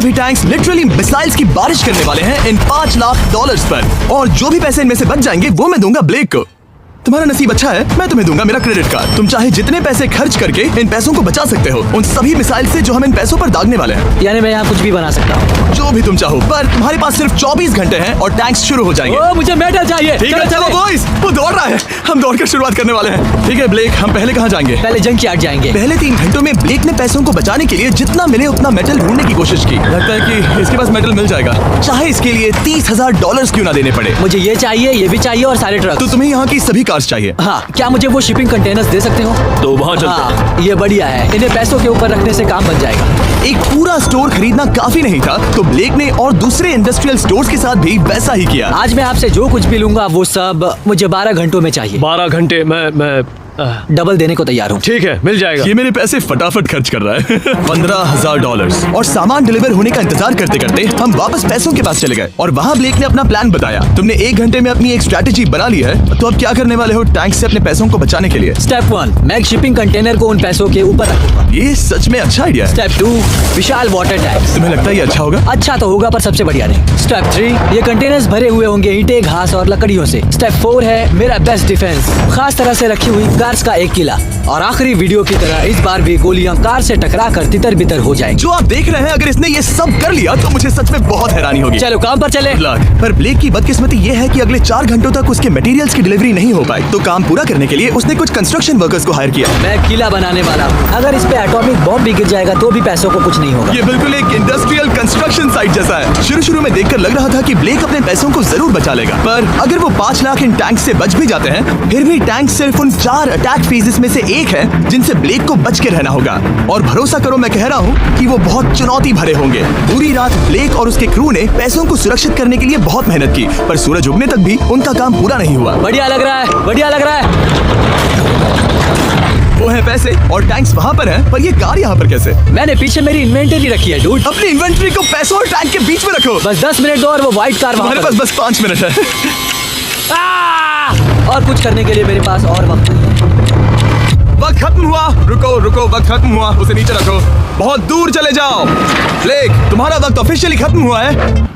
सभी tanks literally missiles की बारिश करने वाले हैं इन $5 लाख पर। और जो भी पैसे इनमें से बच जाएंगे वो मैं दूंगा ब्लेक को। तुम्हारा नसीब अच्छा है, मैं तुम्हें दूंगा मेरा क्रेडिट कार्ड। तुम चाहे जितने पैसे खर्च करके इन पैसों को बचा सकते हो, उन सभी मिसाइल से जो हम इन पैसों पर दागने वाले हैं। यानी मैं यहाँ कुछ भी बना सकता हूँ? जो भी तुम चाहो, पर तुम्हारे पास सिर्फ 24 घंटे हैं और टैंक्स शुरू हो जाएंगे। ओ, मुझे मेडल चाहिए। ठीक है, चलो बॉयज, वो दौड़ रहा है, हम दौड़ कर शुरुआत करने वाले हैं। ठीक है ब्लेक, हम पहले कहाँ जाएंगे? पहले जंक यार्ड जाएंगे। पहले 3 घंटों में ब्लेक ने पैसों को बचाने के लिए जितना मिले उतना मेटल ढूंढने की कोशिश की। लगता है कि इसके पास मेटल मिल जाएगा, चाहे इसके लिए $30,000 क्यों ना देने पड़े। मुझे ये चाहिए, ये भी चाहिए और सारे ट्रक। तो तुम्हें यहाँ की सभी कार्स चाहिए? हाँ, क्या मुझे वो शिपिंग कंटेनर्स दे सकते हो? तो वहाँ चलते हैं। हाँ, ये बढ़िया है, इन्हें पैसों के ऊपर रखने से काम बन जाएगा। एक पूरा स्टोर खरीदना काफी नहीं था, तो ब्लेक ने और दूसरे इंडस्ट्रियल स्टोर्स के साथ भी वैसा ही किया। आज मैं आपसे जो कुछ भी लूंगा वो सब मुझे 12 घंटों में चाहिए। 12 घंटे मैं डबल देने को तैयार हूँ। ठीक है, मिल जाएगा। ये मेरे पैसे फटाफट खर्च कर रहा है। $15,000। और सामान डिलीवर होने का इंतजार करते करते हम वापस पैसों के पास चले गए और वहाँ ब्लेक ने अपना प्लान बताया। तुमने 1 घंटे में अपनी एक स्ट्रैटेजी बना ली है, तो अब क्या करने वाले हो टैंक से अपने पैसों को बचाने के लिए? स्टेप 1, मैं एक शिपिंग कंटेनर को उन पैसों के ऊपर रखूंगा। ये सच में अच्छा आइडिया है। स्टेप 2, विशाल वाटर टैंक्स। तुम्हें लगता है ये अच्छा होगा? अच्छा तो होगा पर सबसे बढ़िया नहीं। स्टेप 3, ये कंटेनर्स भरे हुए होंगे ईंटें, घास और लकड़ियों से। स्टेप 4 है मेरा बेस्ट डिफेंस, खास तरह से रखी हुई कार्स का एक किला। और आखिरी वीडियो की तरह इस बार भी गोलियां कार से टकरा कर तितर बितर हो जाएंगी। जो आप देख रहे हैं, अगर इसने ये सब कर लिया तो मुझे सच में बहुत हैरानी होगी। चलो काम पर चले। पर ब्लेक की बदकिस्मती ये है कि अगले 4 घंटों तक उसके मटेरियल्स की डिलीवरी नहीं हो पाई। तो काम पूरा करने के लिए उसने कुछ कंस्ट्रक्शन वर्कर्स को हायर किया। मैं किला बनाने वाला हूँ, अगर इस पे एटॉमिक बॉम्ब भी गिर जाएगा तो भी पैसों को कुछ नहीं होगा। ये बिल्कुल एक इंडस्ट्रियल कंस्ट्रक्शन साइट जैसा है। शुरू में देखकर लग रहा था कि ब्लेक अपने पैसों को जरूर बचा लेगा, पर अगर वो 5 लाख इन टैंक से बच भी जाते हैं, फिर भी टैंक सिर्फ उन 4 अटैक फेजेस में से एक है जिनसे ब्लेक को बच के रहना होगा। और भरोसा करो, मैं कह रहा हूँ कि वो बहुत चुनौती भरे होंगे। पूरी रात ब्लेक और उसके क्रू ने पैसों को सुरक्षित करने के लिए बहुत मेहनत की, पर सूरज उगने तक भी उनका काम पूरा नहीं हुआ। बढ़िया लग रहा है, बढ़िया लग रहा है। वो है पैसे और टैंक्स वहाँ पर हैं, पर ये कार यहाँ पर कैसे? मैंने पीछे मेरी इन्वेंटरी रखी है डूड। अपनी इन्वेंटरी को पैसों और टैंक के बीच में रखो। बस 10 मिनट दो और वो व्हाइट कार वहाँ हमारे पर। पास बस 5 मिनट है। और कुछ करने के लिए मेरे पास और वक्त नहीं है। वक्त खत्म हुआ। रुको, वक्त खत्म हुआ, उसे नीचे रखो, बहुत दूर चले जाओ। ब्लेक, तुम्हारा वक्त ऑफिशियली खत्म हुआ है।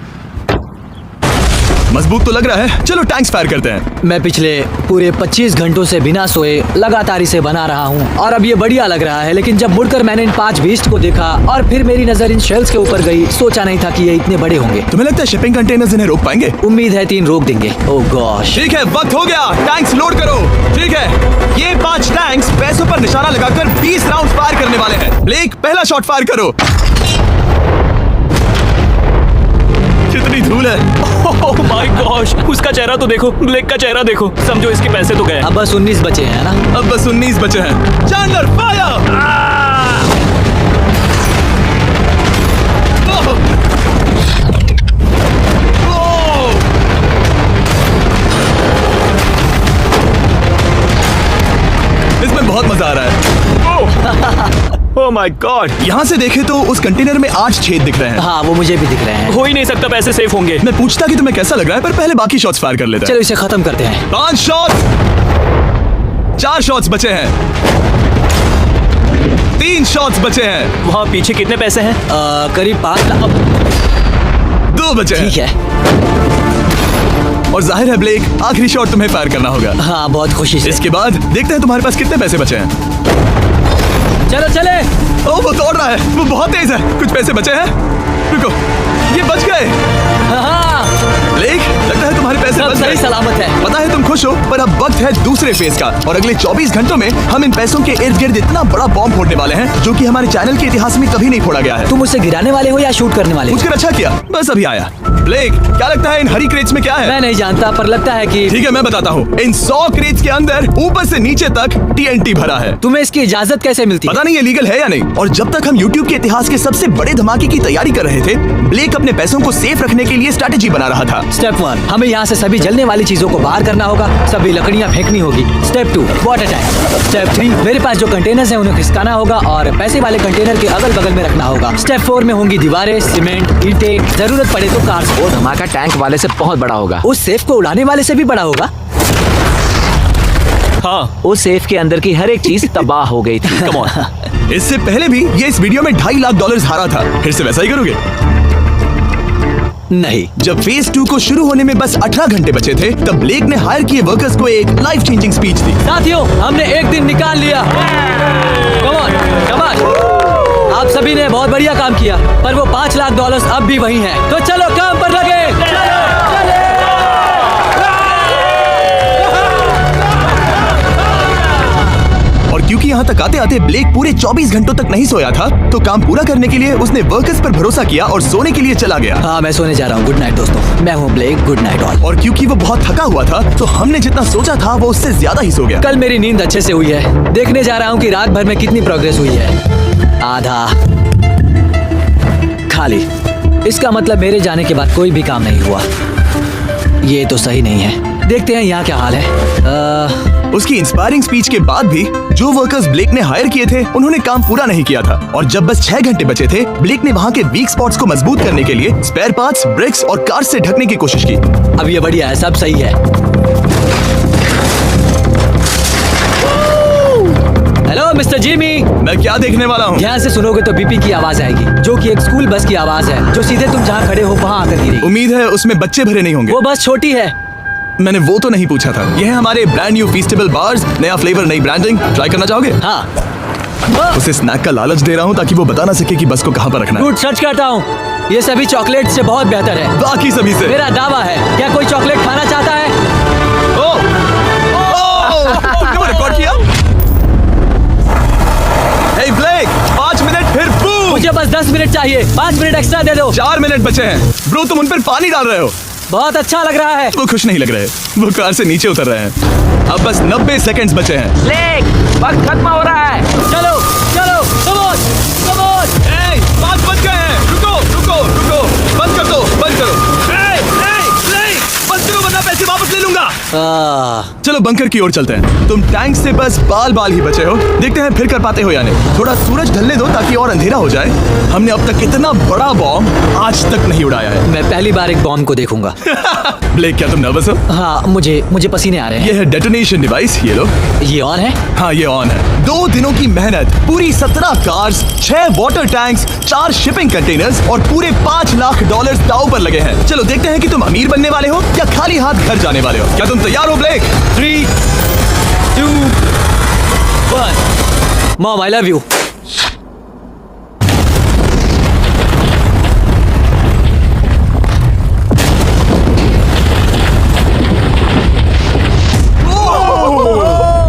मजबूत तो लग रहा है, चलो टैंक्स फायर करते हैं। मैं पिछले पूरे 25 घंटों से बिना सोए लगातार इसे बना रहा हूँ और अब ये बढ़िया लग रहा है, लेकिन जब मुड़कर मैंने इन 5 बीस्ट को देखा और फिर मेरी नजर इन शेल्स के ऊपर गई, सोचा नहीं था कि ये इतने बड़े होंगे। तुम्हें लगता है शिपिंग कंटेनर्स इन्हें रोक पाएंगे? उम्मीद है 3 रोक देंगे। ओह गॉश। ठीक है, वक्त हो गया, टैंक्स लोड करो। ठीक है, ये 5 टैंक्स पैसों पर निशाना लगाकर 20 राउंड फायर करने वाले हैं। ब्लेक, पहला शॉट फायर करो। कितनी धूल है। ओह माय गॉश, उसका चेहरा तो देखो, ब्लेक का चेहरा देखो, समझो इसके पैसे तो गए। अब बस 19 बचे हैं ना? अब बस 19 बचे हैं। Chandler fire. इसमें बहुत मजा आ रहा है। ओह माय गॉड, यहाँ से देखे तो उस कंटेनर में 8 छेद दिख रहे हैं। हाँ, वो मुझे भी दिख रहे हैं। हो ही नहीं सकता पैसे सेफ होंगे। मैं पूछता कि तुम्हें कैसा लग रहा है, पर पहले बाकी शॉट्स फायर कर लेते हैं। चलो इसे खत्म करते हैं। 5 शॉट्स, 4 शॉट्स बचे हैं, 3 शॉट्स बचे हैं। वहाँ पीछे कितने पैसे हैं? करीब 5 लाख। 2 बचे हैं। ठीक है। और जाहिर है ब्लेक, आखिरी शॉट तुम्हें फायर करना होगा। हाँ, बहुत खुशी से। इसके बाद देखते हैं तुम्हारे पास कितने पैसे बचे हैं। चलो चले। ओह, वो दौड़ रहा है, वो बहुत तेज है। कुछ पैसे बचे हैं। रुको, ये बच गए। हाँ, ब्लेक, लगता है तुम्हारे पैसे सब बच सही गए। सलामत है। पता है तुम खुश हो, पर अब वक्त है दूसरे फेज का और अगले 24 घंटों में हम इन पैसों के इर्द गिर्द इतना बड़ा बॉम्ब फोड़ने वाले हैं जो कि हमारे चैनल के इतिहास में कभी नहीं फोड़ा गया है। तुम उसे गिराने वाले हो या शूट करने वाले हो? मुझकर अच्छा किया, बस अभी आया। ब्लेक, क्या लगता है इन हरी क्रेट्स में क्या है? मैं नहीं जानता, पर लगता है कि ठीक है, मैं बताता हूँ। इन 100 क्रेट्स के अंदर ऊपर से नीचे तक TNT भरा है। तुम्हें इसकी इजाजत कैसे मिलती है? पता नहीं ये लीगल है या नहीं। और जब तक हम YouTube के इतिहास के सबसे बड़े धमाके की तैयारी कर रहे थे, ब्लेक अपने पैसों को सेफ रखने के लिए स्ट्रैटेजी बना रहा था। स्टेप 1, हमें यहाँ से सभी जलने वाली चीजों को बाहर करना होगा, सभी लकड़ियाँ फेंकनी होगी। Step 2, water tank. स्टेप 3, मेरे पास जो कंटेनर्स हैं उन्हें खिसकाना होगा और पैसे वाले कंटेनर के अगल बगल में रखना होगा। स्टेप 4 में होंगी दीवारें, सीमेंट, ईंटें, जरूरत पड़े तो कार्स। वो धमाका टैंक वाले से बहुत बड़ा होगा। उस सेफ को उड़ाने वाले से भी बड़ा होगा। हाँ, उस सेफ के अंदर की हर एक चीज तबाह हो गई थी। Come on. इससे पहले भी ये इस वीडियो में $2.5 लाख हारा था। फिर से वैसा ही करोगे? नहीं। जब फेज 2 को शुरू होने में बस 18 घंटे बचे थे, तब ब्लेक ने हायर किए वर्कर्स को एक लाइफ चेंजिंग स्पीच दी। साथियों, हमने एक दिन निकाल लिया। कम ऑन, शाबाश। आप सभी ने बहुत बढ़िया काम किया, पर वो $5 लाख अब भी वही हैं। तो चलो काम पर लगे। और क्योंकि यहाँ तक आते आते ब्लेक पूरे 24 घंटों तक नहीं सोया था, तो काम पूरा करने के लिए उसने वर्कर्स पर भरोसा किया और सोने के लिए चला गया। हाँ, मैं सोने जा रहा हूँ। गुड नाइट दोस्तों, मैं हूँ ब्लेक। Good night all. और क्योंकि वो बहुत थका हुआ था, तो हमने जितना सोचा था वो उससे ज्यादा ही सो गया। कल मेरी नींद अच्छे से हुई है। देखने जा रहा हूँ कि रात भर में कितनी प्रोग्रेस हुई है। आधा खाली। इसका मतलब मेरे जाने के बाद कोई भी काम नहीं हुआ। ये तो सही नहीं है। देखते हैं यहाँ क्या हाल है। उसकी इंस्पायरिंग स्पीच के बाद भी जो वर्कर्स ब्लेक ने हायर किए थे, उन्होंने काम पूरा नहीं किया था। और जब बस 6 घंटे बचे थे, ब्लेक ने वहाँ के वीक स्पॉट्स को मजबूत करने के लिए स्पेयर पार्ट्स, ब्रिक्स और कार्स से ढकने की कोशिश की। अब ये बढ़िया है, सब सही है। Hello mister Jimmy. मैं क्या देखने वाला हूँ? ध्यान से सुनोगे तो बीपी की आवाज आएगी, जो कि एक स्कूल बस की आवाज है, जो सीधे तुम जहाँ खड़े हो वहाँ आकर गिरी। उम्मीद है उसमें बच्चे भरे नहीं होंगे। वो बस छोटी है। मैंने वो तो नहीं पूछा था। यह है हमारे ब्रांड न्यू फीस्टेबल बार्स। नया फ्लेवर, नई ब्रांडिंग। ट्राई करना चाहोगे? हाँ। उसे स्नैक का लालच दे रहा हूँ ताकि वो बता ना सके कि बस को कहाँ पर रखना है। गुड, सच कहता हूँ, ये सभी चॉकलेट से बहुत बेहतर है। बाकी सभी से। मेरा दावा है। क्या कोई चॉकलेट खाना चाहता है? तुमने वो रिकॉर्ड किया? Hey ब्लेक, 5 मिनट फिर बूम। मुझे बस 10 मिनट चाहिए। 5 मिनट एक्स्ट्रा दे दो। 4 मिनट बचे हैं। ब्रो, तुम उन पर पानी डाल रहे हो। बहुत अच्छा लग रहा है। वो खुश नहीं लग रहे। वो कार से नीचे उतर रहे हैं। अब बस 90 सेकंड्स बचे हैं। ब्लेक, वक्त खत्म हो रहा है। चलो चलो, कम ऑन, कम ऑन। 5 बज गए हैं। रुको रुको रुको, बंद कर दो, बंद करो। ब्लेक, बंद करो वरना पैसे वापस ले लूंगा। चलो बंकर की ओर चलते हैं। तुम टैंक से बस बाल ही बचे हो। देखते हैं फिर कर पाते हो या नहीं। थोड़ा सूरज ढलने दो ताकि और अंधेरा हो जाए। हमने अब तक इतना बड़ा बॉम्ब आज तक नहीं उड़ाया है। मैं पहली बार एक बॉम्ब को देखूंगा। ब्लेक, क्या तुम नर्वस हो? हाँ, मुझे पसीने आ रहे हैं। ये है डेटोनेशन डिवाइस। ये लो। ये ऑन है? हाँ, ये ऑन है। 2 दिनों की मेहनत, पूरी 17 cars, 6 water tanks, 4 shipping containers और पूरे $5 लाख दांव पर लगे हैं। चलो देखते हैं कि तुम अमीर बनने वाले हो या खाली हाथ घर जाने वाले हो। क्या तुम तैयार हो Blake? 3, 2, 1। Mom, I love you.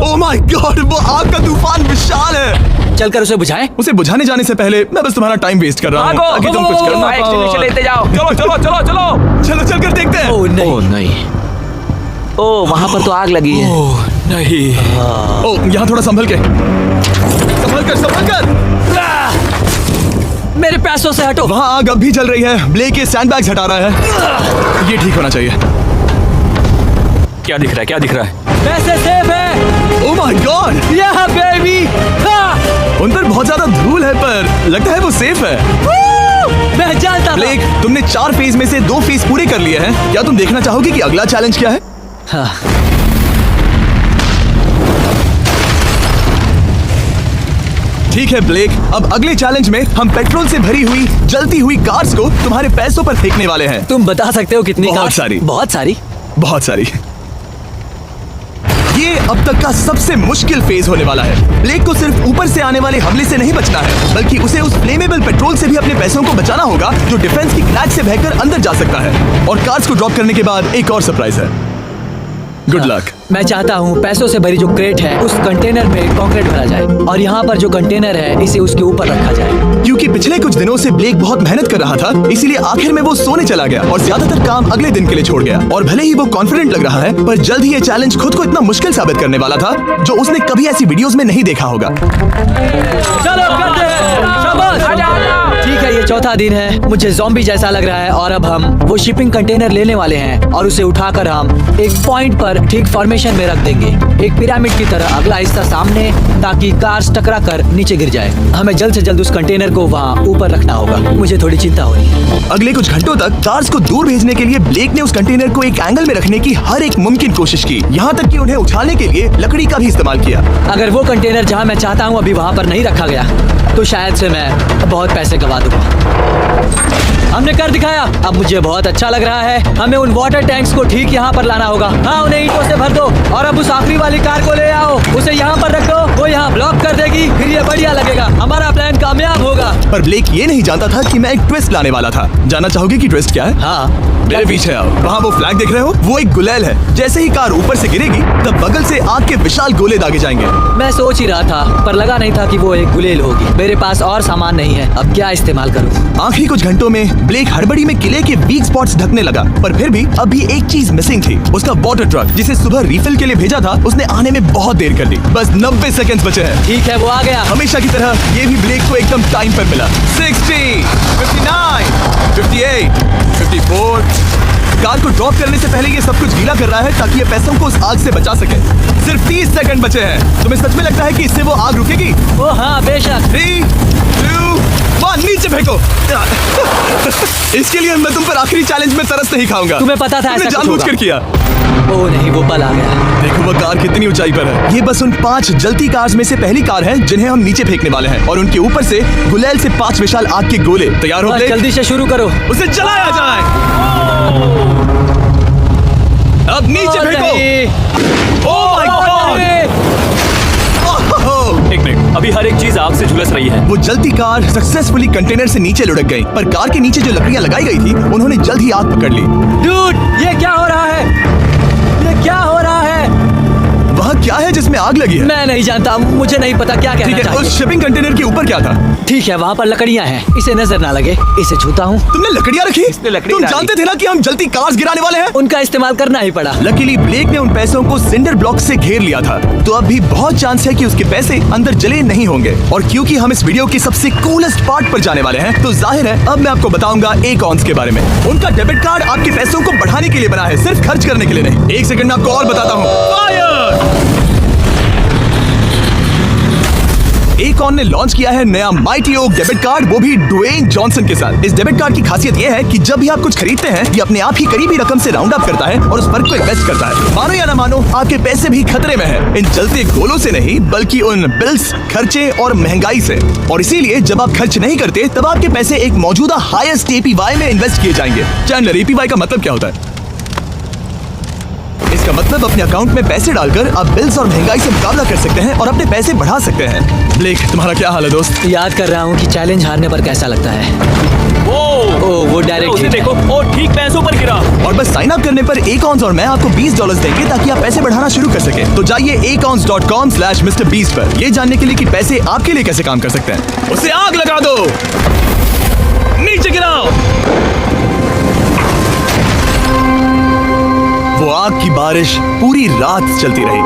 Oh my God, वो आग का तूफान विशाल है। चलकर उसे बुझाएं। उसे बुझाने जाने से पहले मैं बस तुम्हारा टाइम वेस्ट कर रहा हूँ ताकि तुम कुछ कर ना एक्सटेंशन पाओ। लेते जाओ। चलो चलो चलो चलो। चलो चलकर देखते हैं। ओह नहीं। ओह नहीं। ओह, वहाँ पर तो आग लगी है। ओह नहीं। ओह, यहाँ थोड़ा संभल के। संभल कर। मेरे पैसों से हटो। वहाँ आग अब भी जल रही है। ब्लेक ये सैंडबैग्स हटा रहा है। ये ठीक होना चाहिए। क्या दिख रहा है? क्या दिख रहा है? पैसे सेफ है। ओह माय गॉड, या बेबी। उन पर बहुत ज्यादा धूल है, पर लगता है वो सेफ है। मैं जानता था। ब्लेक, तुमने 4 फेज में से 2 फेज पूरे कर लिए हैं। क्या तुम देखना चाहोगे कि अगला चैलेंज क्या है? हाँ। ठीक है ब्लेक, अब अगले चैलेंज में हम पेट्रोल से भरी हुई जलती हुई कार्स को तुम्हारे पैसों पर फेंकने वाले हैं। तुम बता सकते हो कितनी? बहुत कार? सारी। बहुत सारी। बहुत सारी। ये अब तक का सबसे मुश्किल फेज होने वाला है। ब्लेक को सिर्फ ऊपर से आने वाले हमले से नहीं बचना है, बल्कि उसे उस फ्लेमेबल पेट्रोल से भी अपने पैसों को बचाना होगा जो डिफेंस की क्रैक से बहकर अंदर जा सकता है। और कार्स को ड्रॉप करने के बाद एक और सरप्राइज है। Good luck. मैं चाहता हूँ पैसों से भरी जो क्रेट है उस कंटेनर में कंक्रीट भरा जाए और यहाँ पर जो कंटेनर है इसे उसके ऊपर रखा जाए। क्योंकि पिछले कुछ दिनों से ब्लेक बहुत मेहनत कर रहा था, इसीलिए आखिर में वो सोने चला गया और ज्यादातर काम अगले दिन के लिए छोड़ गया। और भले ही वो कॉन्फिडेंट लग रहा है, पर जल्द ही ये चैलेंज खुद को इतना मुश्किल साबित करने वाला था जो उसने कभी ऐसी वीडियोस में नहीं देखा होगा। चलो करते हैं। शाबाश। ठीक है, ये चौथा दिन है, मुझे ज़ॉम्बी जैसा लग रहा है और अब हम वो शिपिंग कंटेनर लेने वाले हैं और उसे उठाकर हम एक पॉइंट पर ठीक फॉर्मेशन में रख देंगे, एक पिरामिड की तरह। अगला हिस्सा सामने, ताकि कार्स टकरा कर नीचे गिर जाए। हमें जल्द से जल्द उस कंटेनर को वहाँ ऊपर रखना होगा। मुझे थोड़ी चिंता हो रही है। अगले कुछ घंटों तक कार्स को दूर भेजने के लिए ब्लेक ने उस कंटेनर को एक एंगल में रखने की हर एक मुमकिन कोशिश की, यहाँ तक कि उन्हें उछालने के लिए लकड़ी का भी इस्तेमाल किया। अगर वो कंटेनर जहाँ मैं चाहता हूँ अभी वहाँ पर नहीं रखा गया तो शायद से मैं बहुत पैसे गवा दूंगा। हमने कर दिखाया, अब मुझे बहुत अच्छा लग रहा है। हमें उन वाटर टैंक्स को ठीक यहाँ पर लाना होगा। हाँ, उन्हें ईंटों से भर दो और अब उस आखिरी वाली कार को ले आओ, उसे यहाँ पर रख दो, वो यहाँ ब्लॉक कर देगी, फिर ये बढ़िया लगेगा, हमारा प्लान कामयाब होगा। पर ब्लेक ये नहीं जानता था कि मैं एक ट्विस्ट लाने वाला था। जानना चाहोगे कि ट्विस्ट क्या है? हाँ, मेरे पीछे आओ। वहाँ वो फ्लैग देख रहे हो, वो एक गुलेल है। जैसे ही कार ऊपर से गिरेगी तब बगल से आग के विशाल गोले दागे जाएंगे। मैं सोच ही रहा था, पर लगा नहीं था कि वो एक गुलेल होगी। मेरे पास और सामान नहीं है, अब क्या इस्तेमाल करूँ? आखिरी कुछ घंटों में ब्लेक हड़बड़ी में किले के वीक स्पॉट्स ढकने लगा, पर फिर भी अभी एक चीज मिसिंग थी। उसका वाटर ट्रक, जिसे सुबह रिफिल के लिए भेजा था, उसने आने में बहुत देर कर दी। बस 90 सेकंड्स बचे हैं। ठीक है, वो आ गया। हमेशा की तरह ये भी ब्लेक को एकदम टाइम पर मिला। 60, 59, 58, 54। कार को ड्रॉप करने से पहले ये सब कुछ गीला कर रहा है ताकि ये पैसों को उस आग से बचा सके। सिर्फ 30 सेकंड बचे हैं। तुम्हें सच में लगता है कि इससे वो आग रुकेगी? ओ हाँ, बेशक। 3, 2, 1, नीचे फेंको। इसके लिए मैं तुम पर आखिरी चैलेंज में तरस नहीं खाऊंगा। तुम्हें पता था तुमने ऐसा कुछ जानबूझकर होगा। किया। ओ नहीं, वो पल आ गया। देखो वो कार कितनी ऊंचाई पर है। ये बस उन 5 जलती कार्स में से पहली कार है जिन्हें हम नीचे फेंकने वाले हैं, और उनके ऊपर से गुलेल से 5 विशाल आग के गोले। तैयार हो बस ब्लेक? जल्दी से शुरू करो। उसे चलाया जाए। अब नीचे फेंको। ओह माय गॉड! एक मिनट, अभी हर एक चीज आग से झुलस रही है। वो जलती कार सक्सेसफुली कंटेनर से नीचे लुढ़क गई, पर कार के नीचे जो लकड़ियां लगाई गई थी उन्होंने जल्द ही आग पकड़ ली। डूड, ये क्या हो रहा है? ये क्या हो रहा है? वहाँ क्या है जिसमें आग लगी है? मैं नहीं जानता, मुझे नहीं पता क्या कहना ठीक है, चाहिए। उस शिपिंग कंटेनर के ऊपर क्या था? ठीक है, वहाँ पर लकड़ियाँ हैं, इसे नजर ना लगे। इसे छूता हूँ। तुमने लकड़ियां रखी? इसने लकड़ी तुम डाली। जानते थे ना कि हम जलती कार्स गिराने वाले हैं? उनका इस्तेमाल करना ही पड़ा। लकीली ब्लेक ने उन पैसों को सिंडर ब्लॉक से घेर लिया था, तो अब भी बहुत चांस है कि उसके पैसे अंदर जले नहीं होंगे। और क्योंकि हम इस वीडियो के सबसे कूलेस्ट पार्ट पर जाने वाले हैं, तो जाहिर है अब मैं आपको बताऊंगा एकॉन्स के बारे में। उनका डेबिट कार्ड आपके पैसों को बढ़ाने के लिए बना है, सिर्फ खर्च करने के लिए नहीं। एक सेकंड में आपको और बताता हूँ। फायर! एकॉन ने लॉन्च किया है नया माइटी ओक डेबिट कार्ड, वो भी ड्वेन जॉनसन के साथ। इस डेबिट कार्ड की खासियत ये है कि जब भी आप कुछ खरीदते हैं, ये अपने आप ही करीबी रकम से राउंड अप करता है और उस फर्क को इन्वेस्ट करता है। मानो या ना मानो, आपके पैसे भी खतरे में हैं। इन जलते गोलों से नहीं, बल्कि उन बिल्स, खर्चे और महंगाई से। और इसीलिए जब आप खर्च नहीं करते, तब आपके पैसे एक मौजूदा हाईएस्ट एपीवाई में इन्वेस्ट किए जाएंगे। चैंडलर, एपीवाई का मतलब क्या होता है? इसका मतलब अपने अकाउंट में पैसे डालकर आप बिल्स और महंगाई से मुकाबला कर सकते हैं और अपने पैसे बढ़ा सकते हैं। ब्लेक, तुम्हारा क्या हाल है दोस्त? याद कर रहा हूँ कि चैलेंज हारने पर कैसा लगता है। वो डायरेक्ट उसे हिट है। देखो, ओ ठीक पैसों पर गिरा। और बस साइन अप करने पर एकॉन्स और मैं आपको $20 देंगे ताकि आप पैसे बढ़ाना शुरू कर सके। तो जाइए acons.com/MrBeast पर ये जानने के लिए कि पैसे आपके लिए कैसे काम कर सकते हैं। उसे आग लगा दो, नीचे गिराओ। वो आग की बारिश पूरी रात चलती रही,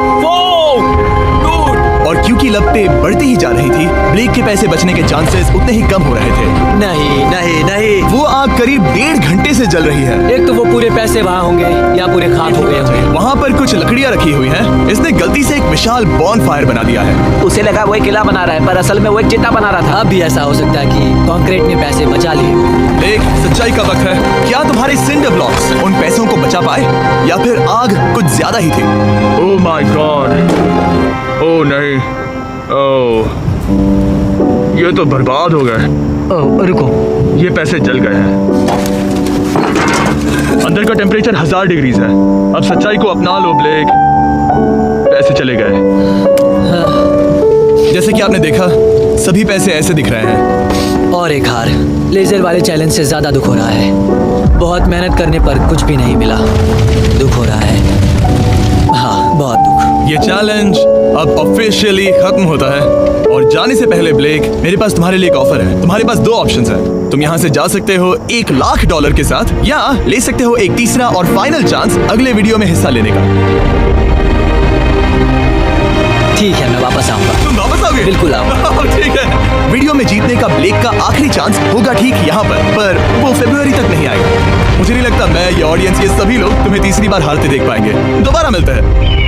और क्योंकि लपटें बढ़ती ही जा रही थी, ब्लेक के पैसे बचने के चांसेस उतने ही कम हो रहे थे। नहीं नहीं नहीं, वो आग करीब 1.5 घंटे से जल रही है। एक तो वो पूरे पैसे वहाँ होंगे या पूरे खाक हो गए होंगे। वहाँ पर कुछ लकड़ियाँ रखी हुई हैं। इसने गलती से एक विशाल बॉन फायर बना दिया है। उसे लगा वो एक किला बना रहा है, पर असल में वो एक चिता बना रहा था। अब भी ऐसा हो सकता है कि कंक्रीट ने पैसे बचा लिए। एक सच्चाई का वक्त है। क्या तुम्हारे सिंडर ब्लॉक्स उन पैसों को बचा पाए, या फिर आग कुछ ज्यादा ही थी? ओह माय गॉड! ओह नहीं! ओह, ये तो बर्बाद हो गए। रुको, ये पैसे जल गए हैं। अंदर का टेम्परेचर 1000 डिग्रीज है। अब सच्चाई को अपना लो ब्लेक, पैसे चले गए। जैसे कि आपने देखा, सभी पैसे ऐसे दिख रहे हैं। और एक हार। लेजर वाले चैलेंज से ज्यादा दुख हो रहा है। बहुत मेहनत करने पर कुछ भी नहीं मिला। दुख हो रहा है, हाँ बहुत दुख। ये चैलेंज अब ऑफिशियली खत्म होता है। और जाने से पहले ब्लेक, मेरे पास तुम्हारे लिए एक ऑफर है। तुम्हारे पास 2 ऑप्शंस हैं। तुम यहाँ से जा सकते हो $1,00,000 के साथ, या ले सकते हो एक तीसरा और फाइनल चांस अगले वीडियो में हिस्सा लेने का। ठीक है, मैं वापस आऊंगा। तुम वापस आओगे? बिल्कुल आऊंगा। ठीक है। वीडियो में जीतने का ब्लेक का आखिरी चांस होगा ठीक यहाँ पर वो फरवरी तक नहीं आएगा। मुझे नहीं लगता मैं, ये ऑडियंस, ये सभी लोग तुम्हें तीसरी बार हारते देख पाएंगे। दोबारा मिलते हैं।